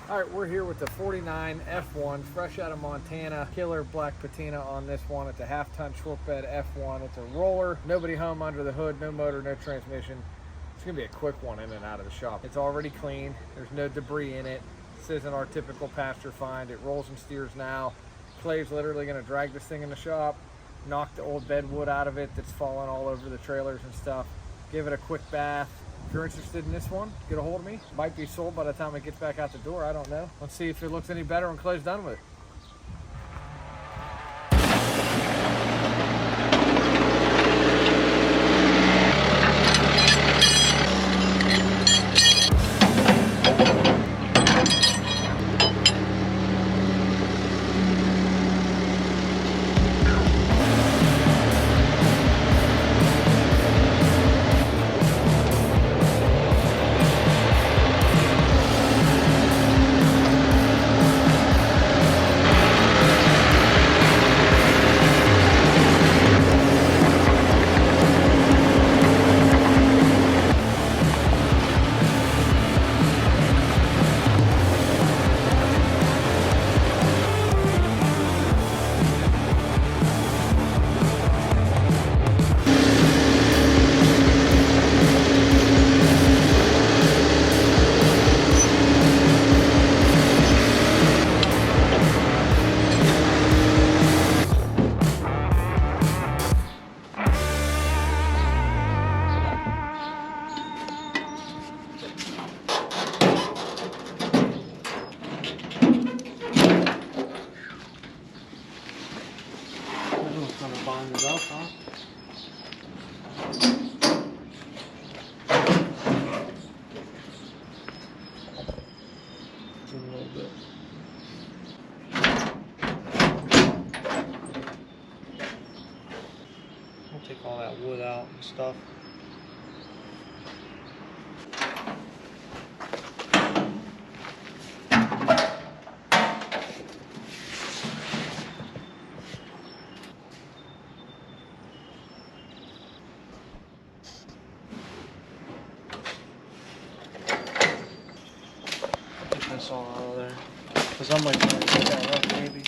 All right, we're here with the 49 F-1, fresh out of Montana. Killer black patina on this one. It's a half-ton short bed F-1. It's a roller. Nobody home under the hood, no motor, no transmission. It's gonna be a quick one in and out of the shop. It's already clean. There's no debris in it. This isn't our typical pasture find. It rolls and steers now. Clay's literally gonna drag this thing in the shop, knock the old bed wood out of it that's fallen all over the trailers and stuff, give it a quick bath. If you're interested in this one, get a hold of me. Might be sold by the time it gets back out the door. I don't know. Let's see if it looks any better when Clay's done with it. Kind of bind it up, huh? A little bit. I'll take all that wood out and stuff. This all out of there, because I'm like trying to get that rough baby.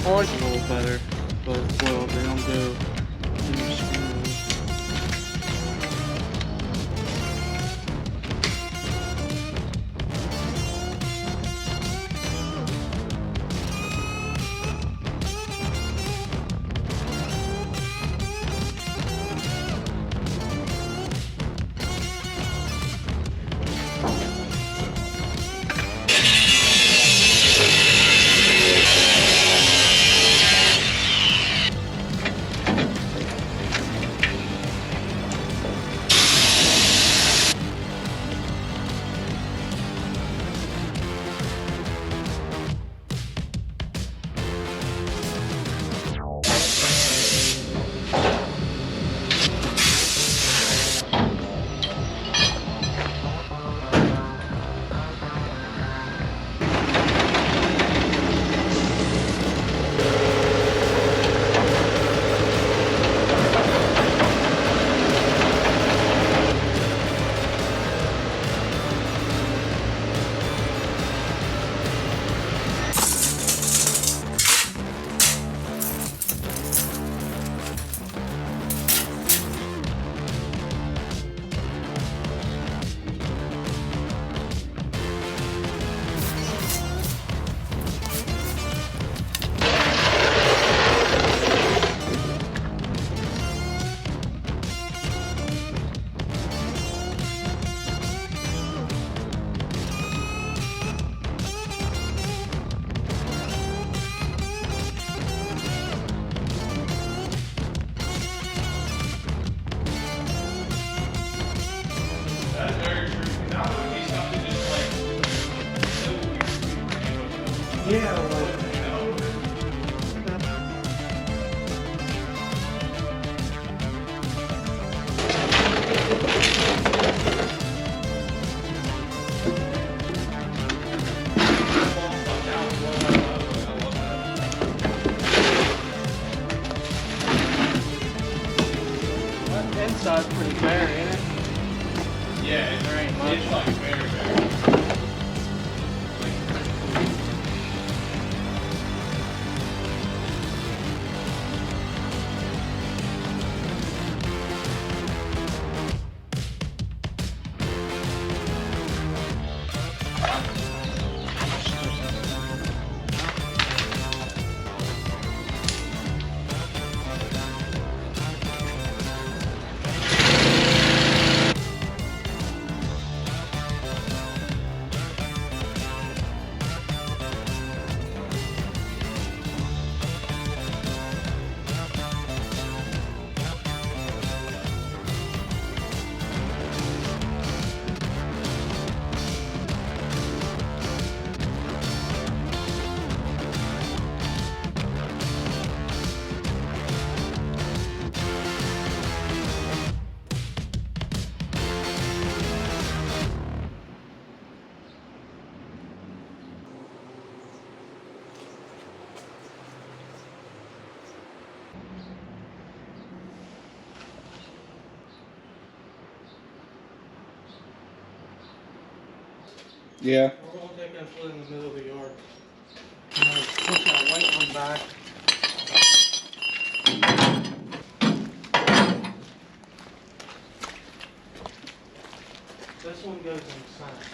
I like it a little better, but well, they don't go too smooth. Yeah, like, that inside's pretty bare, ain't it? Yeah, There ain't much. it's like very, very. Yeah. We're gonna take that foot in the middle of the yard. And then push that white one back. This one goes inside.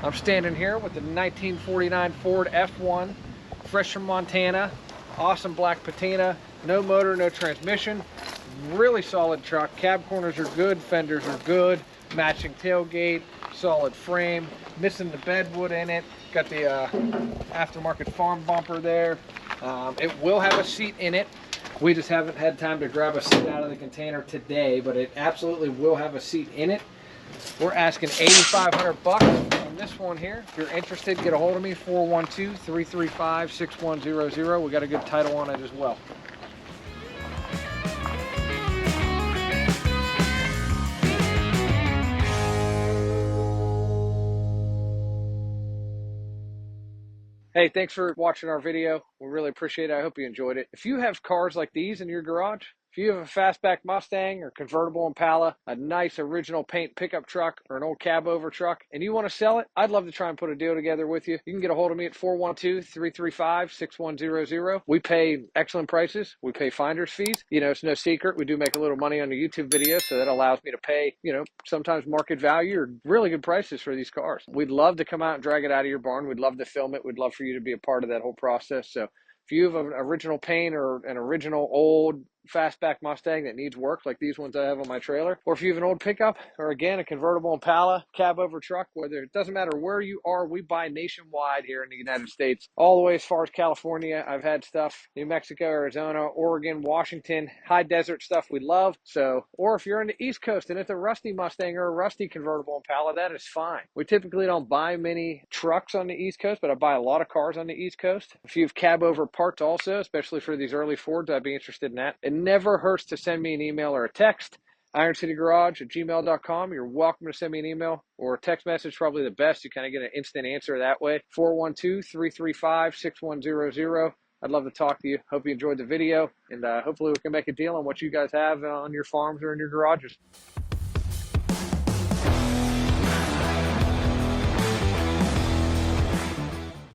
I'm standing here with the 1949 Ford F-1, fresh from Montana, awesome black patina, no motor, no transmission, really solid truck. Cab corners are good, fenders are good, matching tailgate, solid frame, missing the bedwood in it, got the aftermarket farm bumper there. It will have a seat in it. We just haven't had time to grab a seat out of the container today, but it absolutely will have a seat in it. We're asking $8,500 on this one here. If you're interested, get a hold of me, 412-335-6100. We got a good title on it as well. Hey, thanks for watching our video. We really appreciate it. I hope you enjoyed it. If you have cars like these in your garage, If you have a fastback Mustang or convertible Impala, a nice original paint pickup truck or an old cab over truck, and you want to sell it, I'd love to try and put a deal together with you. You can get a hold of me at 412-335-6100. We pay excellent prices. We pay finder's fees. You know, it's no secret. We do make a little money on the YouTube videos, so that allows me to pay, you know, sometimes market value or really good prices for these cars. We'd love to come out and drag it out of your barn. We'd love to film it. We'd love for you to be a part of that whole process. So if you have an original paint or an original old fastback Mustang that needs work, like these ones I have on my trailer, or if you have an old pickup, or again, a convertible Impala, cab over truck, whether it doesn't matter where you are, we buy nationwide here in the United States, all the way as far as California. I've had stuff, New Mexico, Arizona, Oregon, Washington, high desert stuff we love. So, or if you're in the East Coast and it's a rusty Mustang or a rusty convertible Impala, that is fine. We typically don't buy many trucks on the East Coast, but I buy a lot of cars on the East Coast. If you have cab over parts also, especially for these early Fords, I'd be interested in that. It never hurts to send me an email or a text. IronCityGarage@gmail.com. You're welcome to send me an email or a text message, probably the best. You kind of get an instant answer that way. 412-335-6100. I'd love to talk to you. Hope you enjoyed the video, and hopefully we can make a deal on what you guys have on your farms or in your garages.